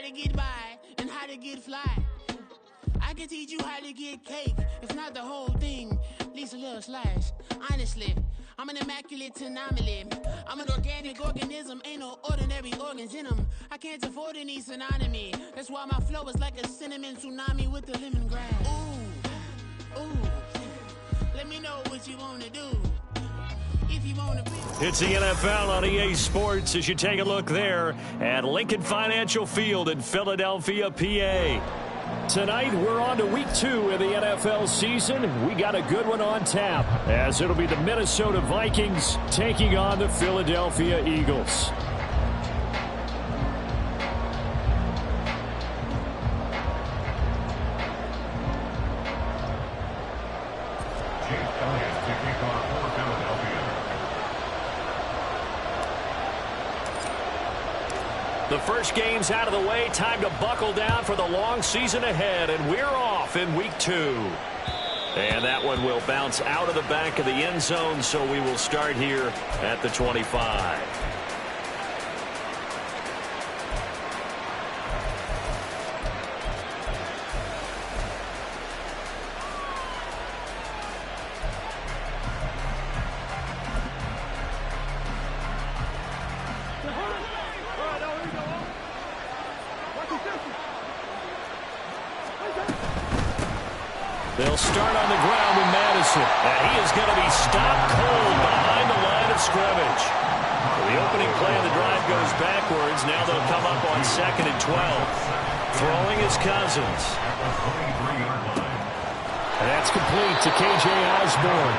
how to get by and how to get fly. I can teach you how to get cake, if not the whole thing, at least a little slice. Honestly, I'm an immaculate anomaly. I'm an organic organism, ain't no ordinary organs in them. I can't afford any synonymy. That's why my flow is like a cinnamon tsunami with the lemongrass. Ooh, ooh, let me know what you want to do. If you want to be. It's the NFL on EA Sports as you take a look there at Lincoln Financial Field in Philadelphia, PA. Tonight, we're on to week 2 of the NFL season. We got a good one on tap, as it'll be the Minnesota Vikings taking on the Philadelphia Eagles. The first game's out of the way. Time to buckle down for the long season ahead, and we're off in week 2. And that one will bounce out of the back of the end zone, so we will start here at the 25. They'll start on the ground with Madison, and he is going to be stopped cold behind the line of scrimmage. The opening play of the drive goes backwards. Now they'll come up on 2nd and 12. Throwing is Cousins. And that's complete to K.J. Osborne.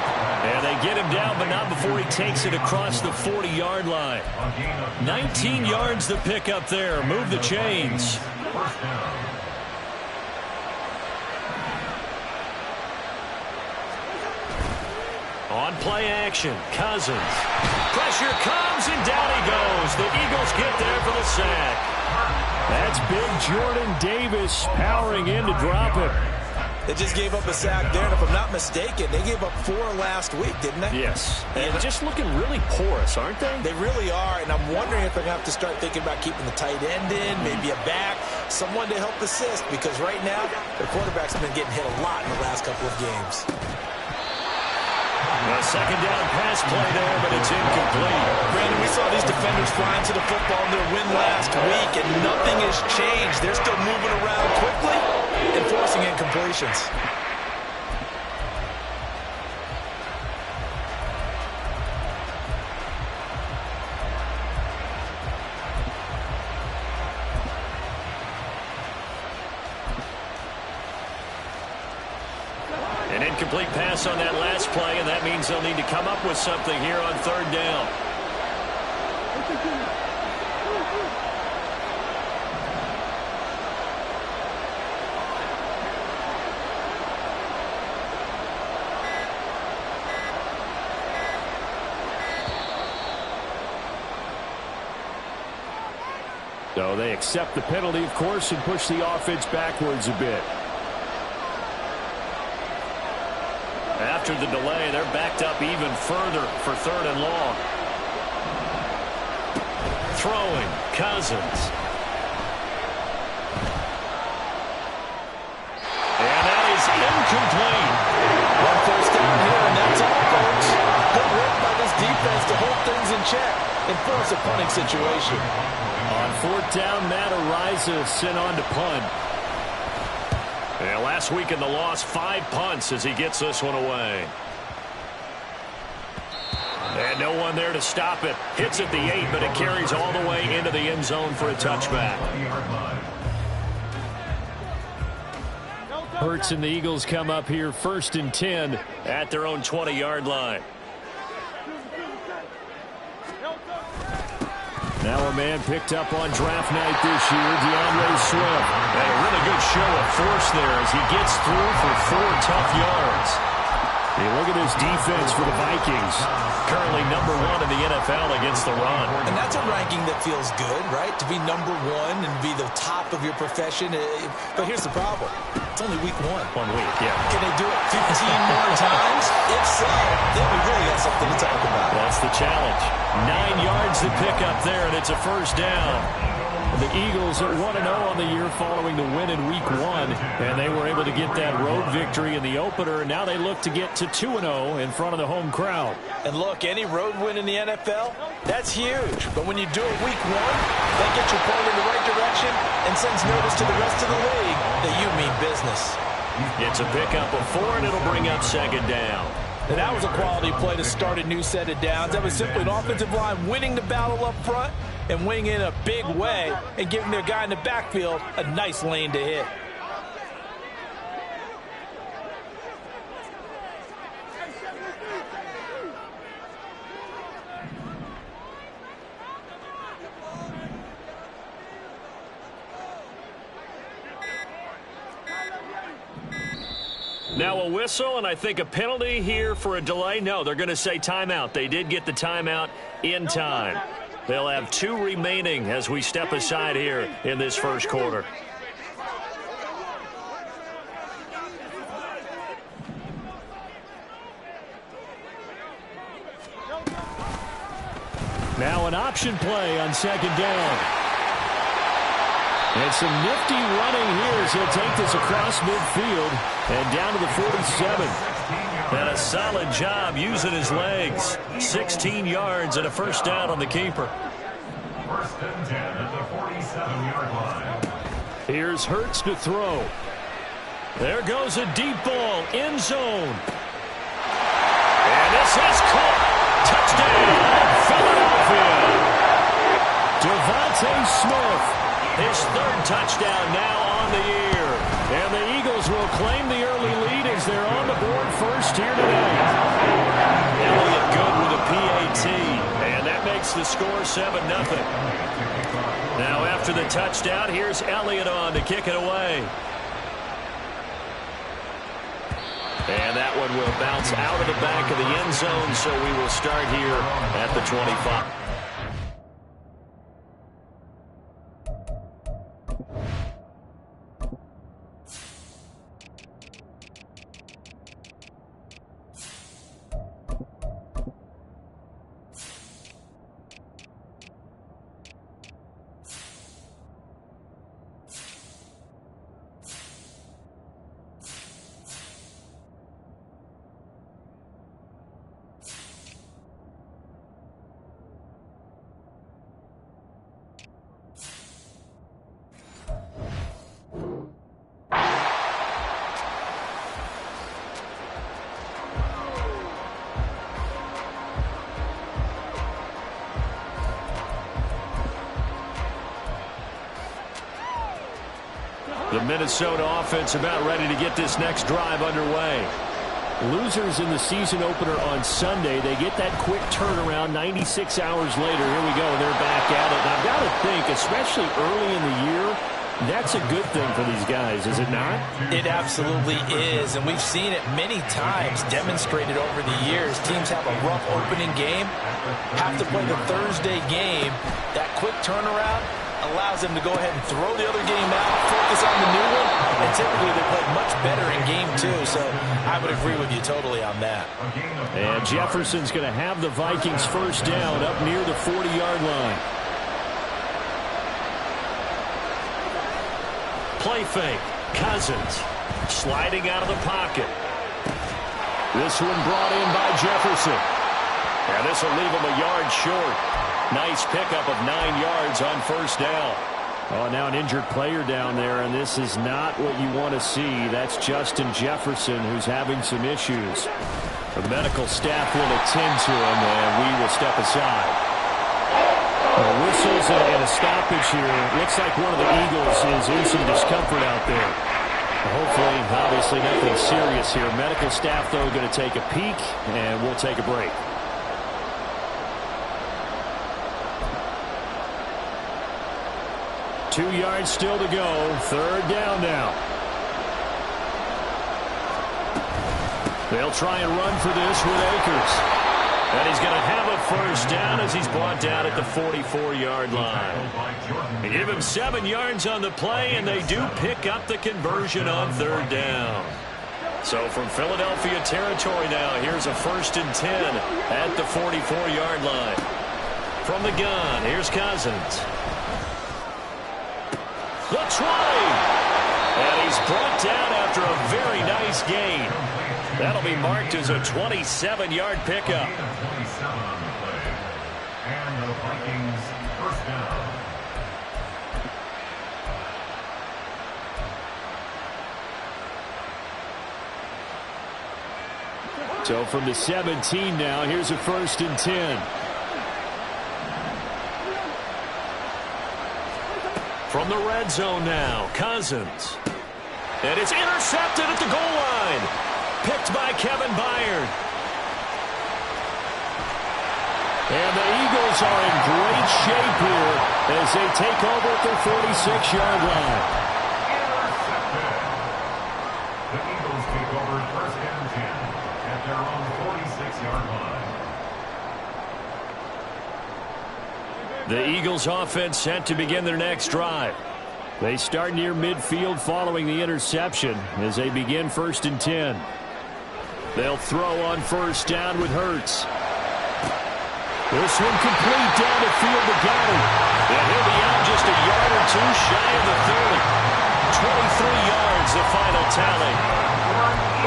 And they get him down, but not before he takes it across the 40-yard line. 19 yards to pick up there. Move the chains. On play action, Cousins. Pressure comes, and down he goes. The Eagles get there for the sack. That's big Jordan Davis powering in to drop it. They just gave up a sack there, and if I'm not mistaken, they gave up 4 last week, didn't they? Yes. And just looking really porous, aren't they? They really are, and I'm wondering if they're going to have to start thinking about keeping the tight end in, maybe a back, someone to help assist, because right now, their quarterback's been getting hit a lot in the last couple of games. A second down pass play there, but it's incomplete. Brandon, we saw these defenders flying to the football in their win last week, and nothing has changed. They're still moving around quickly and forcing incompletions. An incomplete pass on that last play, and that means they'll need to come up with something here on 3rd down. So they accept the penalty, of course, and push the offense backwards a bit. After the delay, they're backed up even further for 3rd and long. Throwing, Cousins. And that is incomplete. One first down here, and that's all, folks. Good work by this defense to hold things in check and force a punting situation. On 4th down, Matt Ariza sent on to punt. Yeah, last week in the loss, 5 punts as he gets this one away. And no one there to stop it. Hits at the 8, but it carries all the way into the end zone for a touchback. Hurts and the Eagles come up here 1st and 10 at their own 20-yard line. Now a man picked up on draft night this year, DeAndre Swift. And a really good show of force there as he gets through for 4 tough yards. Hey, look at his defense for the Vikings. Currently number 1 in the NFL against the run. And that's a ranking that feels good, right? To be number 1 and be the top of your profession. But here's the problem. It's only week 1. 1 week, yeah. Can they do it 15 more times? If so, then we really got something to talk about. That's the challenge. 9 yards to pick up there, and it's a first down. The Eagles are 1-0 on the year following the win in Week 1, and they were able to get that road victory in the opener, and now they look to get to 2-0 in front of the home crowd. And look, any road win in the NFL, that's huge. But when you do it Week 1, that gets you pointed in the right direction and sends notice to the rest of the league that you mean business. It's a pickup of 4, and it'll bring up second down. And that was a quality play to start a new set of downs. That was simply an offensive line winning the battle up front and winning in a big way and giving their guy in the backfield a nice lane to hit. Now a whistle, and I think a penalty here for a delay. No, they're going to say timeout. They did get the timeout in time. They'll have 2 remaining as we step aside here in this first quarter. Now an option play on second down. And some nifty running here as he'll take this across midfield and down to the 47. And a solid job using his legs. 16 yards and a first down on the keeper. First and 10 at the 47-yard line. Here's Hurts to throw. There goes a deep ball, end zone. And this is caught. Touchdown, Philadelphia. Devontae Smith, his 3rd touchdown now on the year. And the Eagles will claim the early lead as they're on the board first here tonight. Elliott good with a PAT, and that makes the score 7-0. Now after the touchdown, here's Elliott on to kick it away. And that one will bounce out of the back of the end zone, so we will start here at the 25. The Minnesota offense about ready to get this next drive underway. Losers in the season opener on Sunday. They get that quick turnaround 96 hours later. Here we go. They're back at it. And I've got to think, especially early in the year, that's a good thing for these guys, is it not? It absolutely is, and we've seen it many times demonstrated over the years. Teams have a rough opening game, have to play the Thursday game. That quick turnaround allows them to go ahead and throw the other game out, focus on the new one, and typically they play much better in game 2, so I would agree with you totally on that. And Jefferson's going to have the Vikings first down up near the 40-yard line. Play fake. Cousins sliding out of the pocket. This one brought in by Jefferson. And this will leave him a yard short. Nice pickup of 9 yards on first down. Oh, now an injured player down there, and this is not what you want to see. That's Justin Jefferson, who's having some issues. The medical staff will attend to him, and we will step aside. Whistles and a stoppage here. Looks like one of the Eagles is in some discomfort out there. Hopefully, obviously, nothing serious here. Medical staff, though, going to take a peek, and we'll take a break. Two yards still to go. Third down now. They'll try and run for this with Akers. And he's going to have a first down as he's brought down at the 44-yard line. They give him 7 yards on the play, and they do pick up the conversion on third down. So from Philadelphia territory now, here's a 1st and 10 at the 44-yard line. From the gun, here's Cousins. The 20. And he's brought down after a very nice gain. That'll be marked as a 27-yard pickup. 27 on the play. And the Vikings first down. So from the 17 now, here's a 1st and 10. From the red zone now, Cousins. And it's intercepted at the goal line. Picked by Kevin Byard. And the Eagles are in great shape here as they take over at their 46-yard line. Intercepted. The Eagles take over 1st and 10 at their own 46-yard line. The Eagles offense set to begin their next drive. They start near midfield following the interception as they begin 1st and 10. They'll throw on 1st down with Hurts. This one complete down the field to Goddard. And he'll be out just a yard or two shy of the 30. 23 yards, the final tally.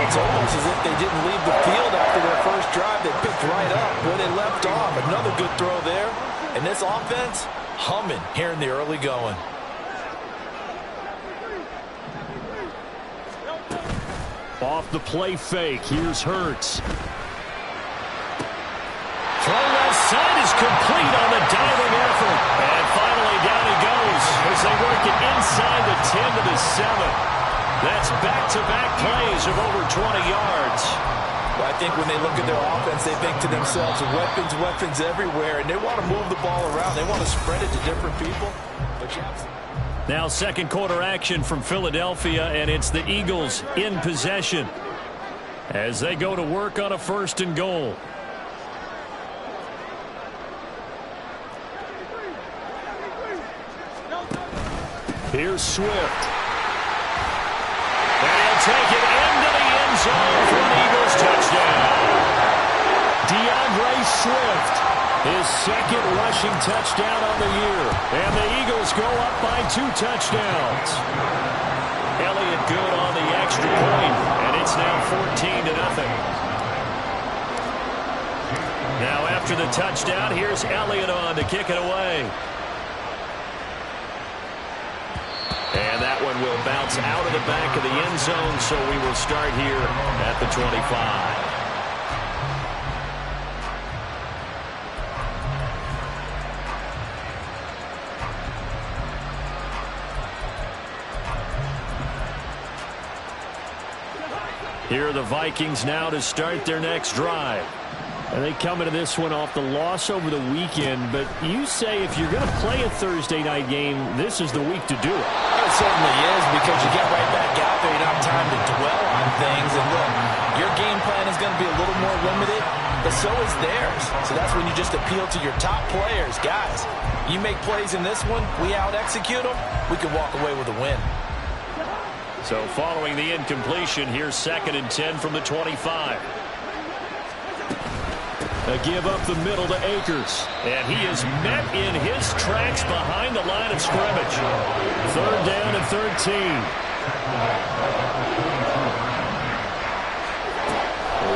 It's almost as if they didn't leave the field after their first drive. They picked right up where they left off. Another good throw there. And this offense, humming here in the early going. Off the play fake, here's Hurts. Throw left side is complete on the diving effort. And finally down he goes as they work it inside the 10 to the 7. That's back-to-back plays of over 20 yards. Well, I think when they look at their offense, they think to themselves, weapons everywhere, and they want to move the ball around. They want to spread it to different people. But now second quarter action from Philadelphia, and it's the Eagles in possession as they go to work on a 1st and goal. Here's Swift. And he'll take it into the end zone for an Eagles touchdown. DeAndre Swift, his 2nd rushing touchdown on the year. And the Eagles go up by 2 touchdowns. Elliott good on the extra point, and it's now 14-0. Now after the touchdown, here's Elliott on to kick it away. And that one will bounce out of the back of the end zone, so we will start here at the 25. Here are the Vikings now to start their next drive. And they come into this one off the loss over the weekend, but you say if you're going to play a Thursday night game, this is the week to do it. It certainly is, because you get right back out there. You don't have time to dwell on things. And look, your game plan is going to be a little more limited, but so is theirs. So that's when you just appeal to your top players. Guys, you make plays in this one, we out-execute them, we can walk away with a win. So following the incompletion, here's 2nd and 10 from the 25. A give up the middle to Akers. And he is met in his tracks behind the line of scrimmage. 3rd down and 13.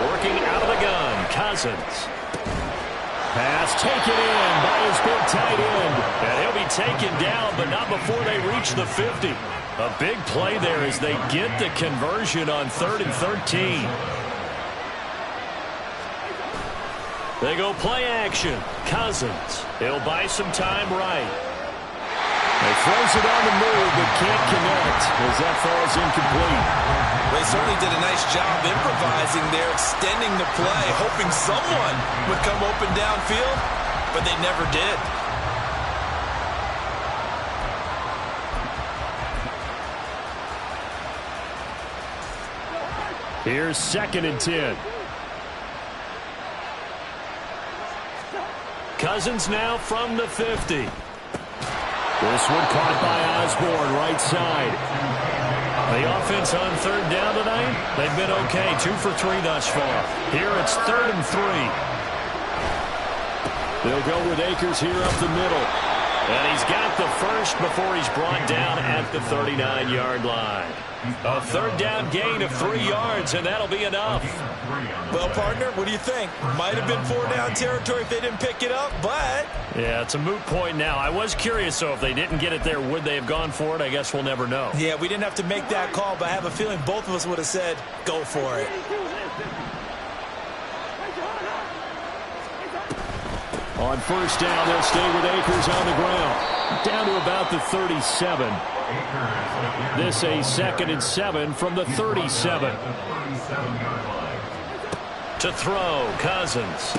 Working out of the gun, Cousins. Pass taken in by his big tight end. And he'll be taken down, but not before they reach the 50. A big play there as they get the conversion on 3rd and 13. They go play action. Cousins. He'll buy some time right. He throws it on the move, but can't connect as that falls incomplete. They certainly did a nice job improvising there, extending the play, hoping someone would come open downfield, but they never did. Here's 2nd and 10. Cousins now from the 50. This one caught by Osborne, right side. The offense on 3rd down tonight, they've been okay. 2 for 3 thus far. Here it's 3rd and 3. They'll go with Akers here up the middle. And he's got the first before he's brought down at the 39-yard line. A third down gain of 3 yards, and that'll be enough. Well, partner, what do you think? Might have been 4-down territory if they didn't pick it up, but... Yeah, it's a moot point now. I was curious, so if they didn't get it there, would they have gone for it? I guess we'll never know. Yeah, we didn't have to make that call, but I have a feeling both of us would have said, go for it. On first down, they'll stay with Akers on the ground. Down to about the 37. This a 2nd and 7 from the 37. To throw, Cousins.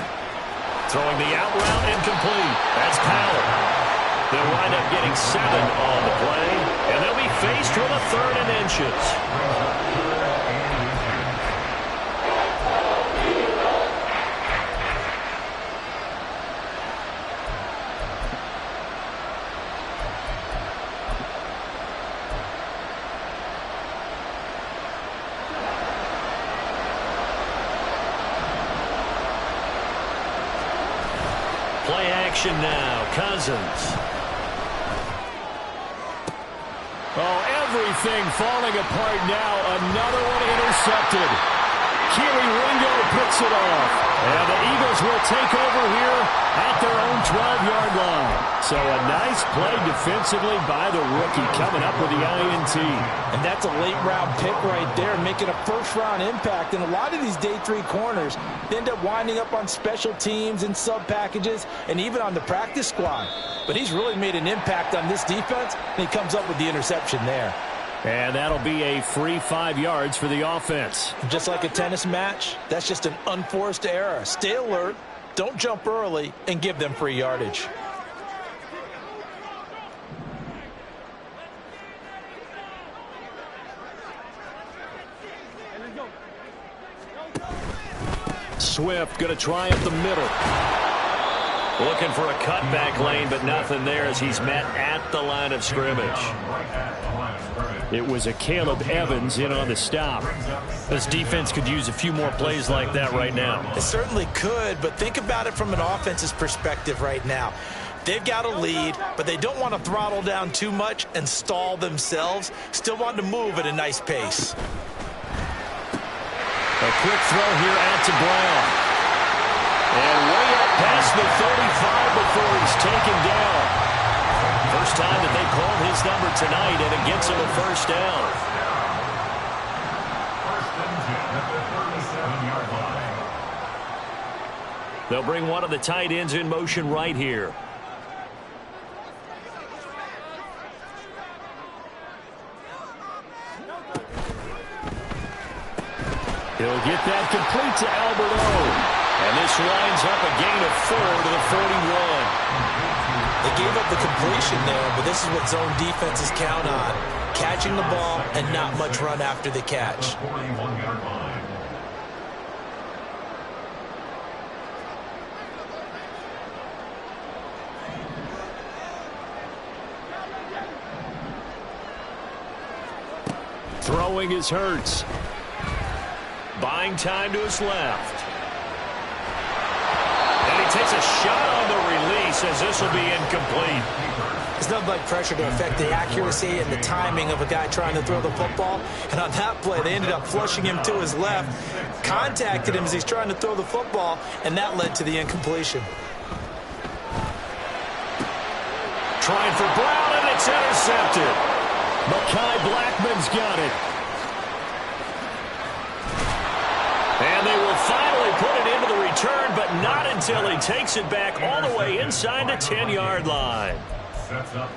Throwing the out route incomplete. That's Powell. They'll wind up getting 7 on the play, and they'll be faced with a 3rd and inches. Play action now. Cousins. Oh, everything falling apart now. Another one intercepted. Keely Ringo picks it off. And the Eagles will take over here at their own 12-yard line. So a nice play defensively by the rookie coming up with the INT. And that's a late-round pick right there, making a first-round impact. And a lot of these day 3 corners end up winding up on special teams and sub-packages and even on the practice squad. But he's really made an impact on this defense, and he comes up with the interception there. And that'll be a free 5 yards for the offense. Just like a tennis match, that's just an unforced error. Stay alert, don't jump early, and give them free yardage. Swift going to try up the middle. Looking for a cutback lane, but nothing there as he's met at the line of scrimmage. It was a Caleb Evans in on the stop. This defense could use a few more plays like that right now. It certainly could, but think about it from an offense's perspective right now. They've got a lead, but they don't want to throttle down too much and stall themselves. Still want to move at a nice pace. A quick throw here out to Brown. And way up past the 35 before he's taken down. First time that they called his number tonight, and it gets him a first down. First and 10 at the 37-yard line. They'll bring one of the tight ends in motion right here. He'll get that complete to Albert O. And this lines up a gain of 4 to the 41. They gave up the completion there, but this is what zone defenses count on. Catching the ball and not much run after the catch. 41-yard line. Throwing is Hurts. Buying time to his left. And he takes a shot on the release as this will be incomplete. There's nothing like pressure to affect the accuracy and the timing of a guy trying to throw the football. And on that play, they ended up flushing him to his left, contacted him as he's trying to throw the football, and that led to the incompletion. Trying for Brown, and it's intercepted. Mekhi Blackman's got it. And they will finally put it into the return, but not until he takes it back all the way inside the 10-yard line.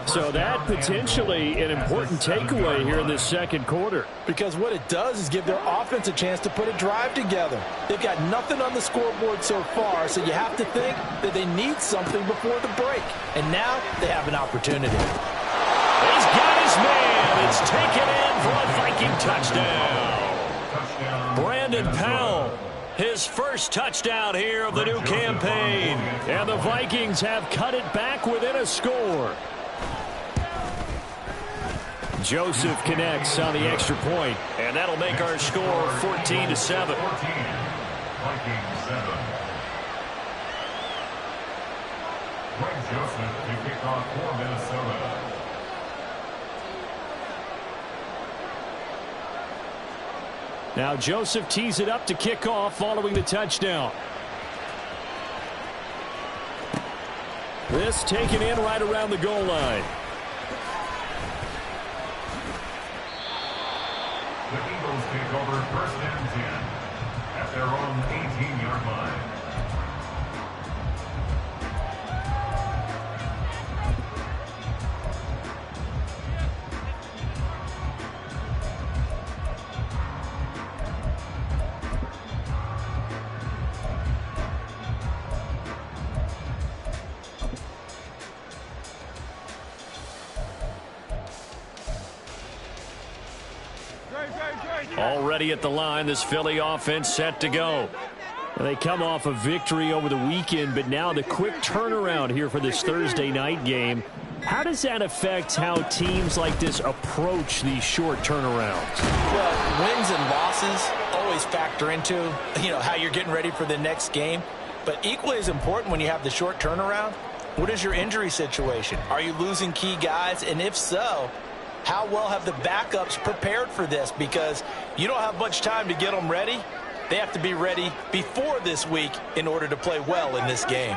So that potentially an important takeaway here in this second quarter. Because what it does is give their offense a chance to put a drive together. They've got nothing on the scoreboard so far, so you have to think that they need something before the break. And now they have an opportunity. He's got his man. It's taken in for a Viking touchdown. Brandon Powell, his first touchdown here of the new campaign. And the Vikings have cut it back within a score. Joseph connects on the extra point, and that'll make our score 14-7. Vikings 7. Greg Joseph to kick Livestock for Minnesota. Now Joseph tees it up to kick off following the touchdown. This taken in right around the goal line. The Eagles take over first and 10 at their own 18-yard line. Already at the line, this Philly offense set to go. They come off a victory over the weekend, but now the quick turnaround here for this Thursday night game. How does that affect how teams like this approach these short turnarounds? Well, wins and losses always factor into, how you're getting ready for the next game. But equally as important when you have the short turnaround, what is your injury situation? Are you losing key guys? And if so, how well have the backups prepared for this? Because you don't have much time to get them ready. They have to be ready before this week in order to play well in this game.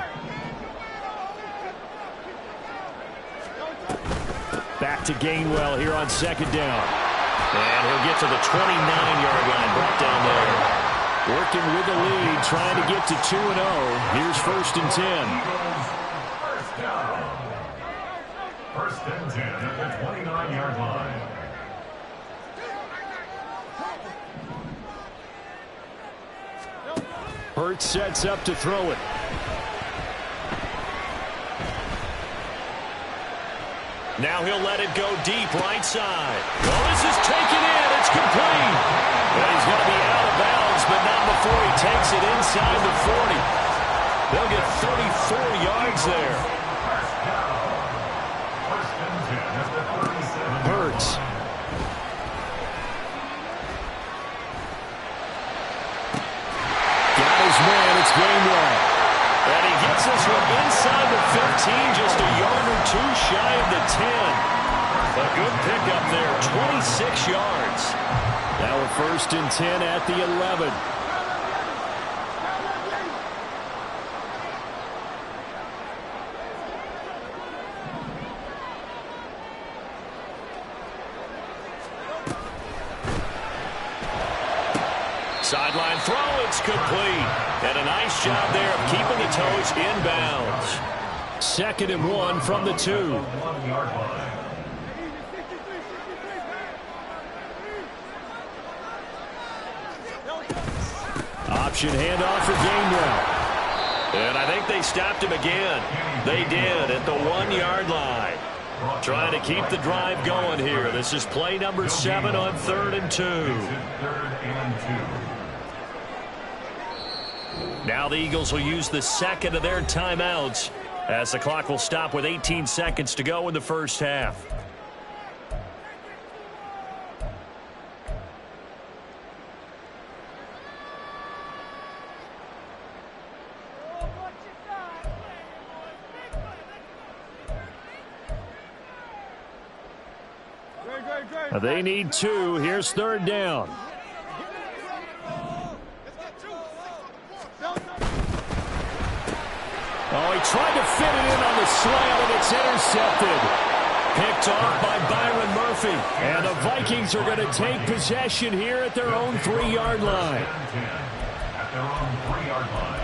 Back to Gainwell here on second down. And he'll get to the 29-yard line, brought down there. Working with the lead, trying to get to 2-0. Here's first and 10. First down. First and 10 at the 29-yard line. Hurts sets up to throw it. Now he'll let it go deep right side. Oh, this is taken in. It's complete. And he's going to be out of bounds, but not before he takes it inside the 40. They'll get 34 yards there. First and 10 at the 37. Hurts. Got his man. It's Gainwell. And he gets this one inside the 15, just a yard or two shy of the 10. A good pickup there, 26 yards. Now a first and 10 at the 11. Sideline throw, it's complete. And a nice job there of keeping the toes inbounds. Second and 1 from the 2. 1 yard line. Option handoff for Gainwell. And I think they stopped him again. They did at the 1 yard line. Trying to keep the drive going here. This is play number 7 on 3rd and 2. 3rd and 2. Now the Eagles will use the second of their timeouts as the clock will stop with 18 seconds to go in the first half. They need 2. Here's 3rd down. Oh, he tried to fit it in on the slant, and it's intercepted. Picked off by Byron Murphy. And the Vikings are going to take possession here at their own 3-yard line. At their own 3-yard line.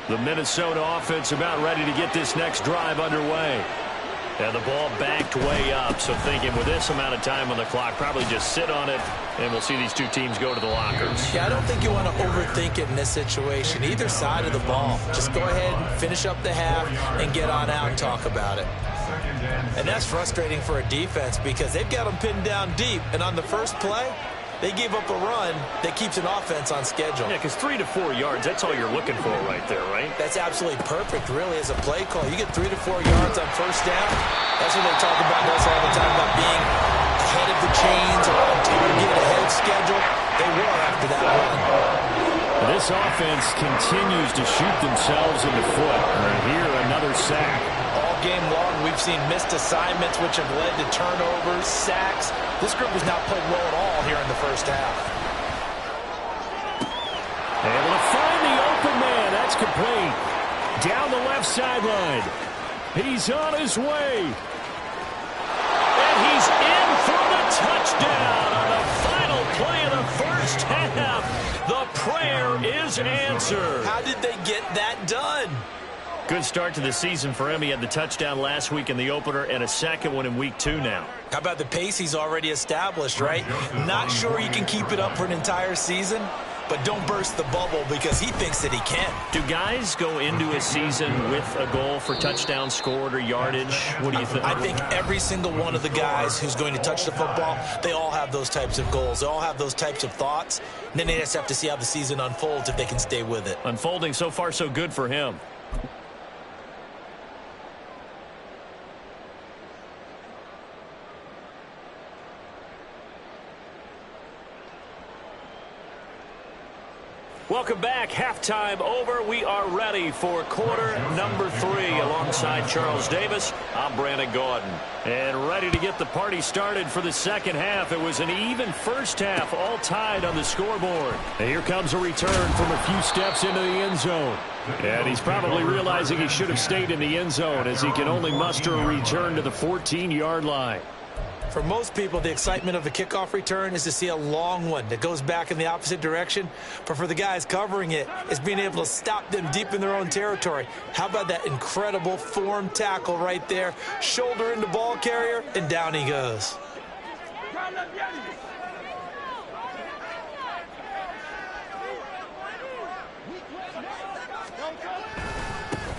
The Minnesota offense about ready to get this next drive underway. And the ball backed way up, so thinking with this amount of time on the clock, probably just sit on it, and we'll see these two teams go to the lockers. Yeah, I don't think you want to overthink it in this situation. Either side of the ball. Just go ahead and finish up the half and get on out and talk about it. And that's frustrating for a defense because they've got them pinned down deep, and on the first play, they gave up a run that keeps an offense on schedule. Yeah, because 3 to 4 yards, that's all you're looking for right there, right? That's absolutely perfect, really, as a play call. You get 3 to 4 yards on first down. That's what they talk about us all the time, about being ahead of the chains or on target, ahead of schedule. They were after that run. This this offense continues to shoot themselves in the foot. Here, another sack. All game long, we've seen missed assignments, which have led to turnovers, sacks. This group has not played well at all here in the first half. Able to find the open man. That's complete. Down the left sideline. He's on his way. And he's in for the touchdown on the final play of the first half. The prayer is answered. How did they get that done? Good start to the season for him. He had the touchdown last week in the opener and a second one in week 2 now. How about the pace he's already established, right? Not sure he can keep it up for an entire season, but don't burst the bubble because he thinks that he can. Do guys go into a season with a goal for touchdown scored or yardage? What do you think? I think every single one of the guys who's going to touch the football, they all have those types of goals. They all have those types of thoughts. And then they just have to see how the season unfolds if they can stay with it. Unfolding so far so good for him. Welcome back. Halftime over. We are ready for quarter number 3. Alongside Charles Davis, I'm Brandon Gordon. And ready to get the party started for the second half. It was an even first half, all tied on the scoreboard. And here comes a return from a few steps into the end zone. And he's probably realizing he should have stayed in the end zone as he can only muster a return to the 14-yard line. For most people, the excitement of a kickoff return is to see a long one that goes back in the opposite direction. But for the guys covering it, it's being able to stop them deep in their own territory. How about that incredible form tackle right there? Shoulder into ball carrier, and down he goes.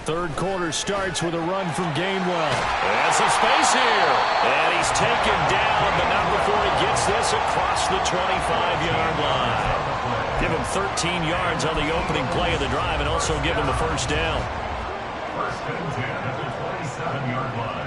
Third quarter starts with a run from Gainwell. And some space here. And he's taken down, but not before he gets this across the 25-yard line. Give him 13 yards on the opening play of the drive and also give him the first down. First and 10 at the 27-yard line.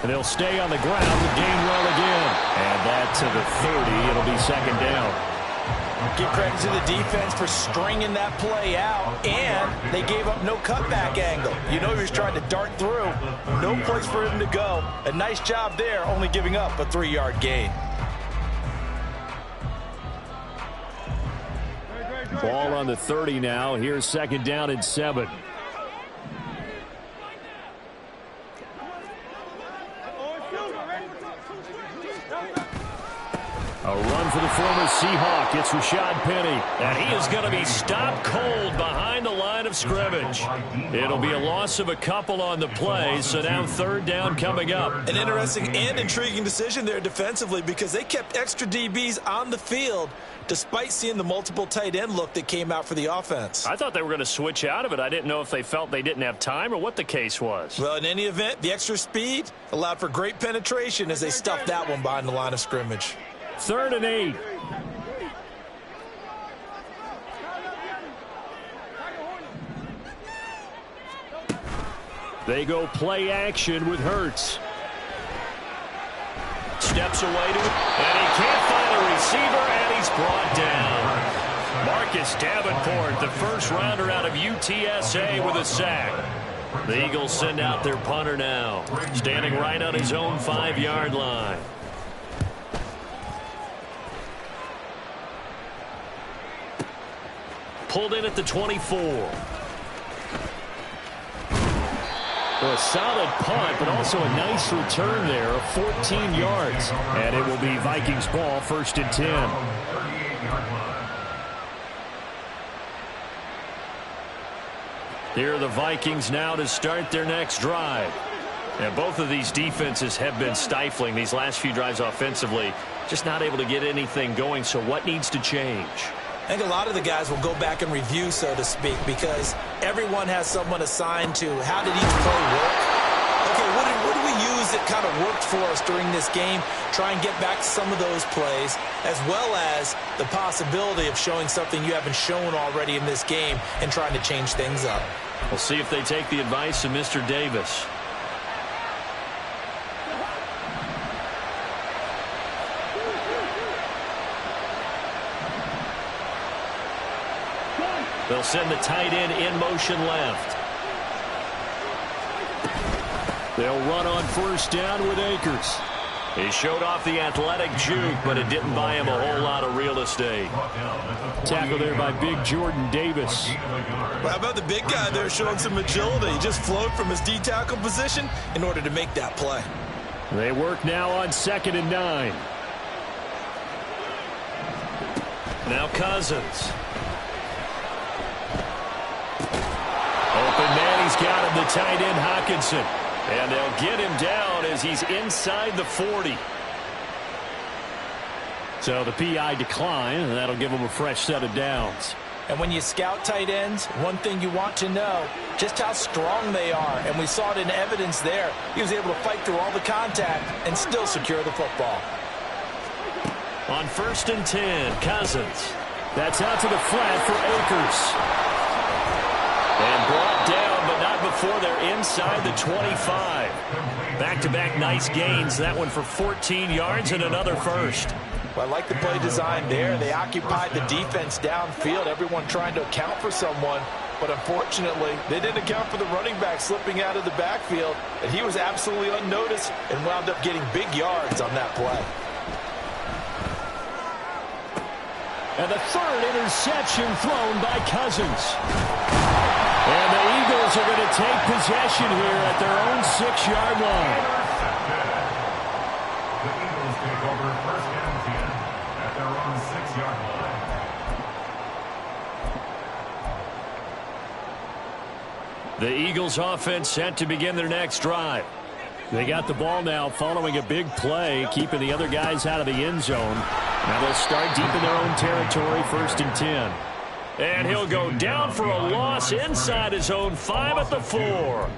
And they'll stay on the ground with Gainwell again. And that to the 30. It'll be second down. Give credit to the defense for stringing that play out, and they gave up no cutback angle. You know he was trying to dart through. No place for him to go. A nice job there, only giving up a 3-yard gain. Ball on the 30 now. Here's second down and 7. A run for the former Seahawk. It's Rashad Penny. And he is going to be stopped cold behind the line of scrimmage. It'll be a loss of a couple on the play, so now third down coming up. An interesting and intriguing decision there defensively because they kept extra DBs on the field despite seeing the multiple tight end look that came out for the offense. I thought they were going to switch out of it. I didn't know if they felt they didn't have time or what the case was. Well, in any event, the extra speed allowed for great penetration as they stuffed that one behind the line of scrimmage. 3rd and 8. They go play action with Hurts. Steps away to it, and he can't find a receiver, and he's brought down. Marcus Davenport, the first rounder out of UTSA, with a sack. The Eagles send out their punter now, standing right on his own 5-yard line. Pulled in at the 24. Well, a solid punt, but also a nice return there of 14 yards. And it will be Vikings ball, 1st and 10. Here are the Vikings now to start their next drive. And both of these defenses have been stifling these last few drives offensively. Just not able to get anything going, so what needs to change? I think a lot of the guys will go back and review, so to speak, because everyone has someone assigned to how did each play work. Okay, what do we use that kind of worked for us during this game. Try and get back to some of those plays, as well as the possibility of showing something you haven't shown already in this game and trying to change things up. We'll see if they take the advice of Mr. Davis. They'll send the tight end in motion left. They'll run on first down with Akers. He showed off the athletic juke, but it didn't buy him a whole lot of real estate. Tackle there by big Jordan Davis. Well, how about the big guy there showing some agility? He just flowed from his D-tackle position in order to make that play. They work now on 2nd and 9. Now Cousins. Open man, he's got him, the tight end Hockenson. And they'll get him down as he's inside the 40. So the PI decline, and that'll give him a fresh set of downs. And when you scout tight ends, one thing you want to know, just how strong they are. And we saw it in evidence there. He was able to fight through all the contact and still secure the football. On 1st and 10, Cousins. That's out to the flat for Akers. And brought down, but not before they're inside the 25. Back-to-back nice gains. That one for 14 yards and another first. Well, I like the play design there. They occupied the defense downfield, everyone trying to account for someone. But unfortunately, they didn't account for the running back slipping out of the backfield. And he was absolutely unnoticed and wound up getting big yards on that play. And the 3rd interception thrown by Cousins. And the Eagles are going to take possession here at their own 6-yard line. The Eagles take over 1st and 10 at their own 6-yard line. The Eagles offense set to begin their next drive. They got the ball now following a big play, keeping the other guys out of the end zone. Now they'll start deep in their own territory, 1st and 10. And he'll go down for a loss inside his own 5 at the 4.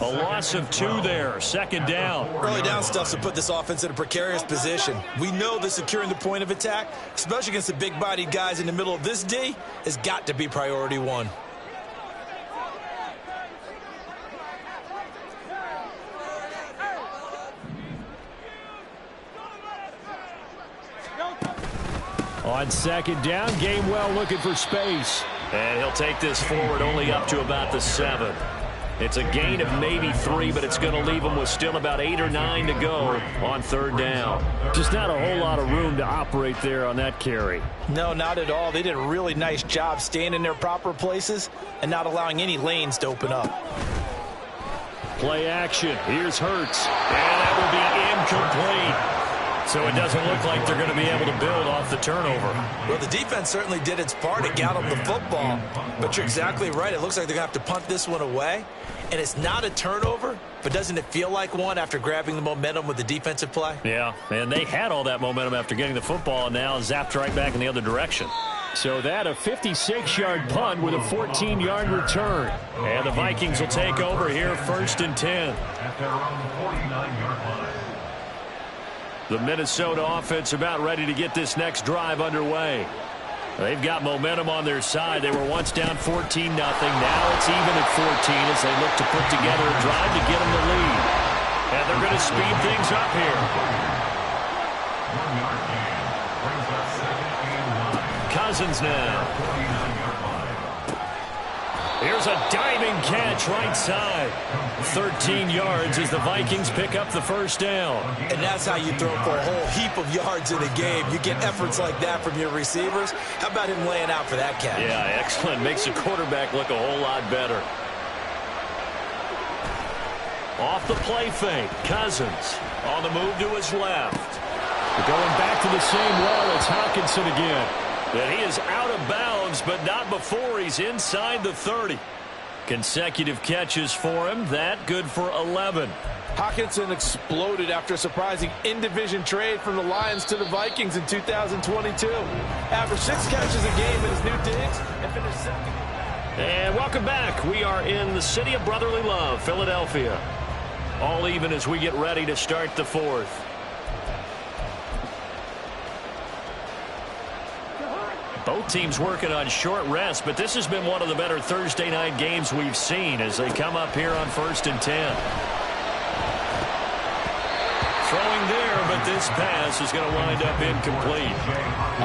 A loss of 2 there, 2nd down. Early down stuff to put this offense in a precarious position. We know that securing the point of attack, especially against the big-bodied guys in the middle of this D, has got to be priority 1. On 2nd down, Gainwell looking for space. And he'll take this forward only up to about the 7. It's a gain of maybe 3, but it's going to leave him with still about 8 or 9 to go on 3rd down. Just not a whole lot of room to operate there on that carry. No, not at all. They did a really nice job staying in their proper places and not allowing any lanes to open up. Play action. Here's Hurts. And that will be incomplete. So it doesn't look like they're going to be able to build off the turnover. Well, the defense certainly did its part to get them the football. But you're exactly right. It looks like they're going to have to punt this one away. And it's not a turnover, but doesn't it feel like one after grabbing the momentum with the defensive play? Yeah, and they had all that momentum after getting the football and now zapped right back in the other direction. So that a 56-yard punt with a 14-yard return. And the Vikings will take over here 1st and 10. At their own 49-yard line. The Minnesota offense about ready to get this next drive underway. They've got momentum on their side. They were once down 14-0. Now it's even at 14 as they look to put together a drive to get them the lead. And they're going to speed things up here. 1-yard gain brings up 2nd and 9. Cousins now. 49-yard line. Here's a diving catch right side. 13 yards as the Vikings pick up the 1st down. And that's how you throw for a whole heap of yards in a game. You get efforts like that from your receivers. How about him laying out for that catch? Yeah, excellent. Makes the quarterback look a whole lot better. Off the play fake. Cousins on the move to his left. Going back to the same well, it's Hockenson again. And he is out of bounds, but not before he's inside the 30. Consecutive catches for him. That good for 11. Hockenson exploded after a surprising in-division trade from the Lions to the Vikings in 2022. Averaged 6 catches a game in his new digs and finished 2nd. And welcome back. We are in the city of brotherly love, Philadelphia. All even as we get ready to start the fourth. Both teams working on short rest, but this has been one of the better Thursday night games we've seen as they come up here on 1st and 10. Throwing there, but this pass is going to wind up incomplete.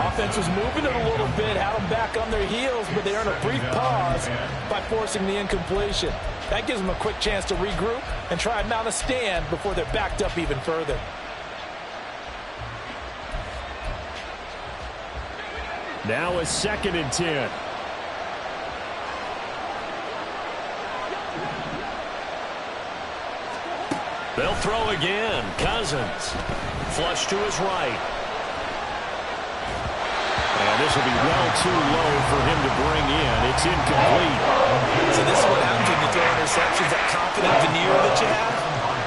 Offense was moving it a little bit, had them back on their heels, but they earned a brief pause by forcing the incompletion. That gives them a quick chance to regroup and try and mount a stand before they're backed up even further. Now a 2nd and 10. They'll throw again. Cousins. Flush to his right. And this will be well too low for him to bring in. It's incomplete. So this is what happens when you throw interceptions. That confident veneer that you have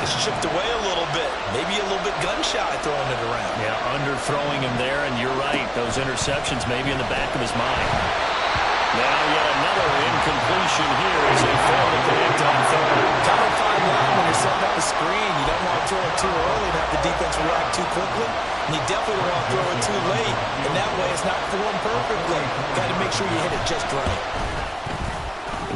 is chipped away a little bit. Maybe a little bit gun-shy throwing it around. Yeah, underthrowing him there, and you're right. Those interceptions maybe in the back of his mind. Now yet another incompletion here as they fail to connect on third. Kind of fine line when you're setting up a screen. You don't want to throw it too early and have the defense react too quickly. And you definitely don't want to throw it too late. And that way it's not formed perfectly. Got to make sure you hit it just right.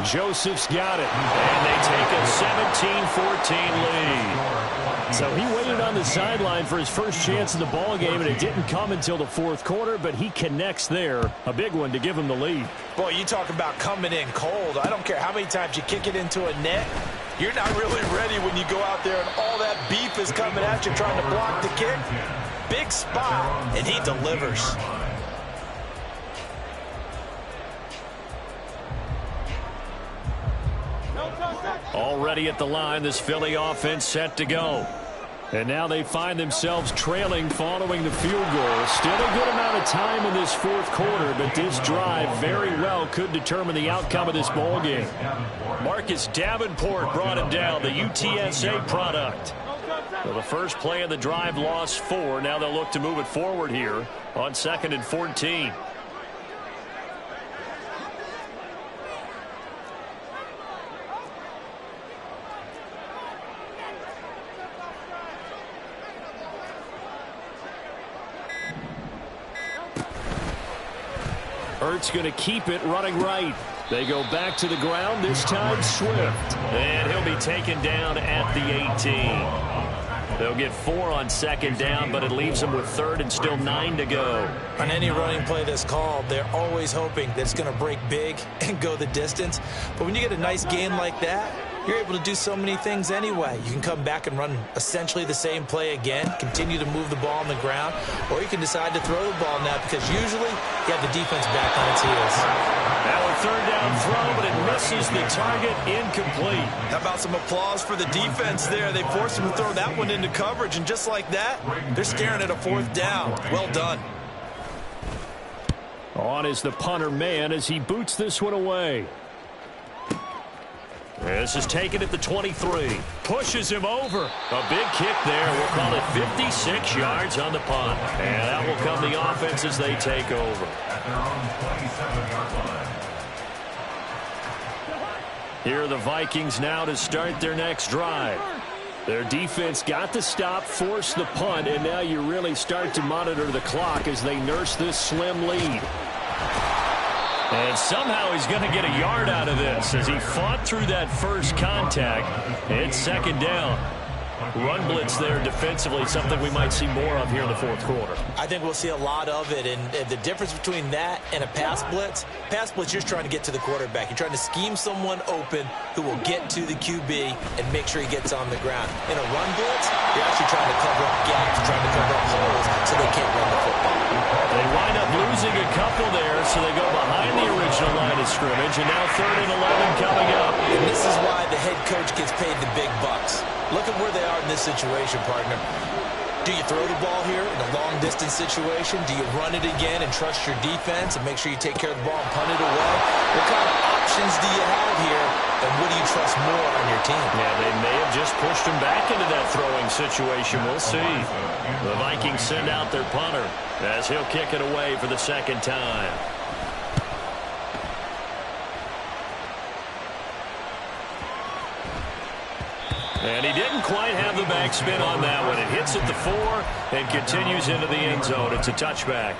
Joseph's got it, and they take a 17-14 lead. So he waited on the sideline for his first chance in the ball game, and it didn't come until the fourth quarter, but he connects there. A big one to give him the lead. Boy, you talk about coming in cold. I don't care how many times you kick it into a net. You're not really ready when you go out there and all that beef is coming at you trying to block the kick. Big spot, and he delivers. Already at the line, this Philly offense set to go. And now they find themselves trailing following the field goal. Still a good amount of time in this fourth quarter, but this drive very well could determine the outcome of this ball game. Marcus Davenport brought him down, the UTSA product. Well, the first play of the drive lost 4. Now they'll look to move it forward here on 2nd and 14. Ertz going to keep it running right. They go back to the ground, this time Swift. And he'll be taken down at the 18. They'll get 4 on 2nd down, but it leaves them with 3rd and still 9 to go. On any running play that's called, they're always hoping that it's going to break big and go the distance. But when you get a nice gain like that, you're able to do so many things anyway. You can come back and run essentially the same play again, continue to move the ball on the ground, or you can decide to throw the ball now because usually you have the defense back on its heels. Now a 3rd down throw, but it misses the target, incomplete. How about some applause for the defense there? They forced him to throw that one into coverage, and just like that, they're staring at a 4th down. Well done. On is the punter man as he boots this one away. This is taken at the 23. Pushes him over. A big kick there. We'll call it 56 yards on the punt. And that will come the offense as they take over. At their own 27-yard line. Here are the Vikings now to start their next drive. Their defense got the stop, forced the punt, and now you really start to monitor the clock as they nurse this slim lead. And somehow he's going to get a yard out of this as he fought through that first contact. It's 2nd down. Run blitz there defensively, something we might see more of here in the fourth quarter. I think we'll see a lot of it, and the difference between that and a pass blitz, you're just trying to get to the quarterback. You're trying to scheme someone open who will get to the QB and make sure he gets on the ground. In a run blitz, you're actually trying to cover up gaps, trying to cover up holes so they can't run the football. They wind up losing a couple there, so they go behind the original line of scrimmage, and now 3rd and 11 coming up. And this is why the head coach gets paid the big bucks. Look at where they are in this situation, partner. Do you throw the ball here in a long-distance situation? Do you run it again and trust your defense and make sure you take care of the ball and punt it away? What kind of options do you have here, and what do you trust more on your team? Yeah, they may have just pushed him back into that throwing situation. We'll see. The Vikings send out their punter as he'll kick it away for the 2nd time. And he didn't quite have the backspin on that one. It hits at the 4 and continues into the end zone. It's a touchback.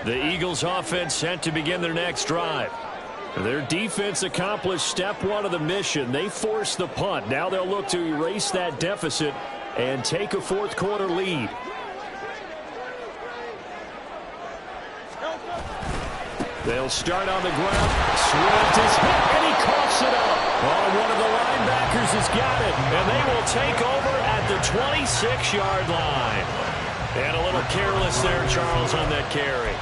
The Eagles offense set to begin their next drive. Their defense accomplished step 1 of the mission. They forced the punt. Now they'll look to erase that deficit and take a fourth quarter lead. They'll start on the ground. Swift is hit, and he coughs it up. Oh, one of the linebackers has got it, and they will take over at the 26-yard line. And a little careless there, Charles, on that carry.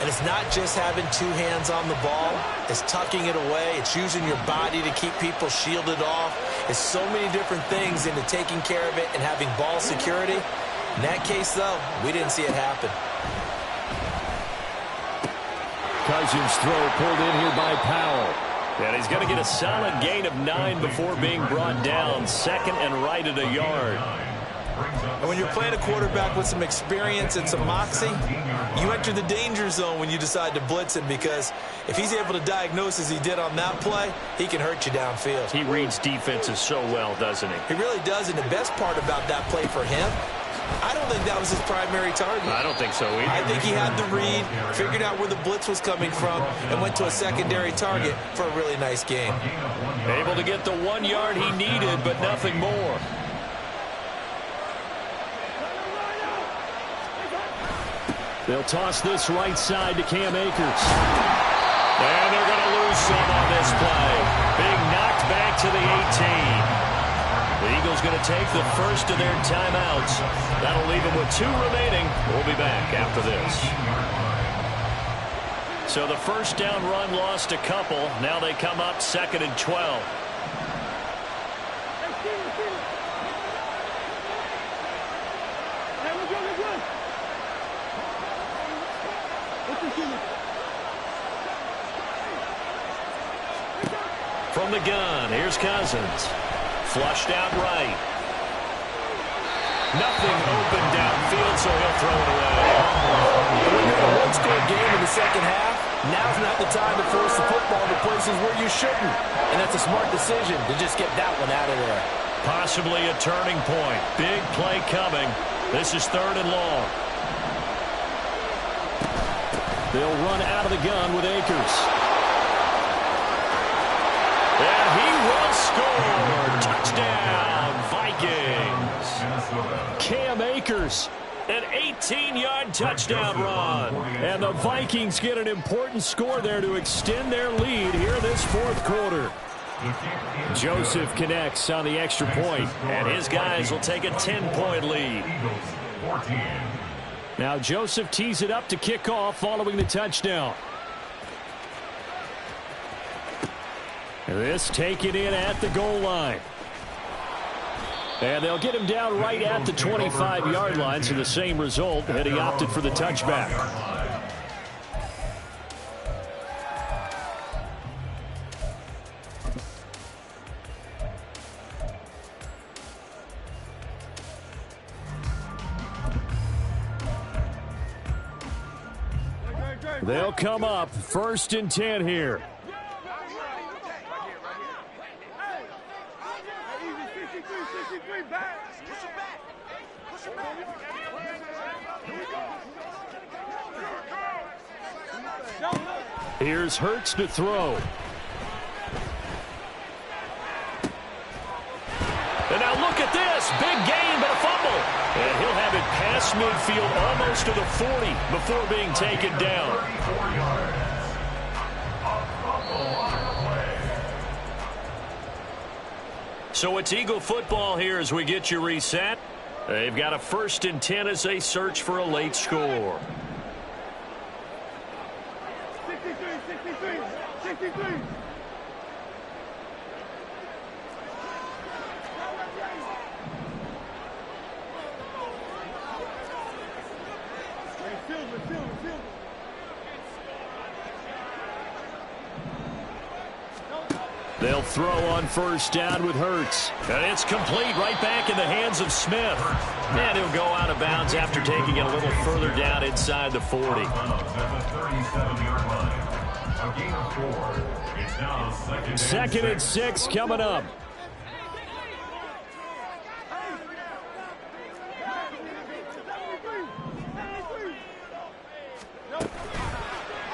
And it's not just having 2 hands on the ball. It's tucking it away. It's using your body to keep people shielded off. It's so many different things into taking care of it and having ball security. In that case, though, we didn't see it happen. Cousins' throw pulled in here by Powell. And he's going to get a solid gain of 9 before being brought down. Second and right at a yard. And when you're playing a quarterback with some experience and some moxie, you enter the danger zone when you decide to blitz him, because if he's able to diagnose as he did on that play, he can hurt you downfield. He reads defenses so well, doesn't he? He really does, and the best part about that play for him, I don't think that was his primary target. I don't think so either. I think he had the read, figured out where the blitz was coming from, and went to a secondary target for a really nice game. Able to get the 1 yard he needed, but nothing more. They'll toss this right side to Cam Akers. And they're going to lose some on this play. Being knocked back to the 18. The Eagles going to take the first of their timeouts. That'll leave them with 2 remaining. We'll be back after this. So the first down run lost a couple. Now they come up 2nd and 12. From the gun, here's Cousins. Flushed out right. Nothing open downfield, so he'll throw it away. When you're in a one-score game in the second half, now's not the time to force the football to places where you shouldn't. And that's a smart decision to just get that one out of there. Possibly a turning point. Big play coming. This is 3rd and long. They'll run out of the gun with Akers. And he will score. Touchdown, Vikings. Cam Akers, an 18-yard touchdown run. And the Vikings get an important score there to extend their lead here this 4th quarter. Joseph connects on the extra point, and his guys will take a 10-point lead. Now Joseph tees it up to kick off following the touchdown. This taken in at the goal line. And they'll get him down right at the 25-yard line, so the same result, and he opted for the touchback. They'll come up 1st and 10 here. Here's Hurts to throw. And now look at this. Big gain, but a fumble. And he'll have it past midfield almost to the 40 before being taken down. So it's Eagle football here as we get you reset. They've got a 1st and 10 as they search for a late score. 63. They'll throw on 1st down with Hurts. And it's complete right back in the hands of Smith. And he'll go out of bounds after taking it a little further down inside the 40. Second and 6 coming up.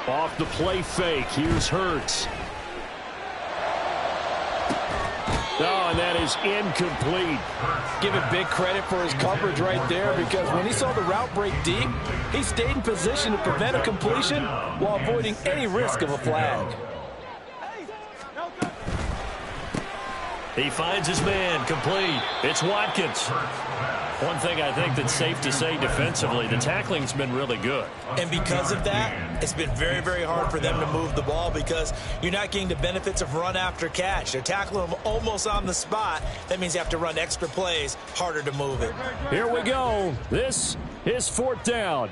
Off the play fake, here's Hurts. Oh, and that is incomplete. Give him big credit for his coverage right there, because when he saw the route break deep, he stayed in position to prevent a completion while avoiding any risk of a flag. He finds his man, complete. It's Watkins. One thing I think that's safe to say defensively, the tackling's been really good. And because of that, it's been very, very hard for them to move the ball, because you're not getting the benefits of run after catch. They're tackling them almost on the spot. That means you have to run extra plays, harder to move it. Here we go. This is 4th down.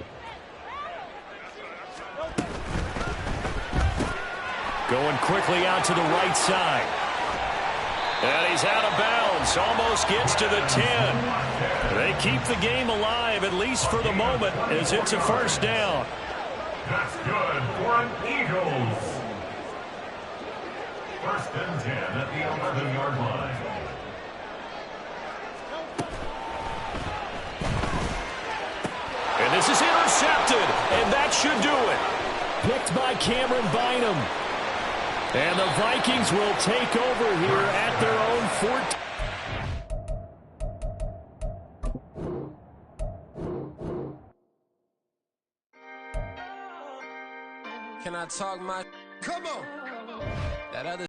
Going quickly out to the right side. And he's out of bounds, almost gets to the 10. They keep the game alive, at least for the moment, as it's a 1st down. That's good for an Eagles. 1st and 10 at the 11-yard line. And this is intercepted, and that should do it. Picked by Cameron Bynum. And the Vikings will take over here at their own 14. Can I talk my... Come on! That other...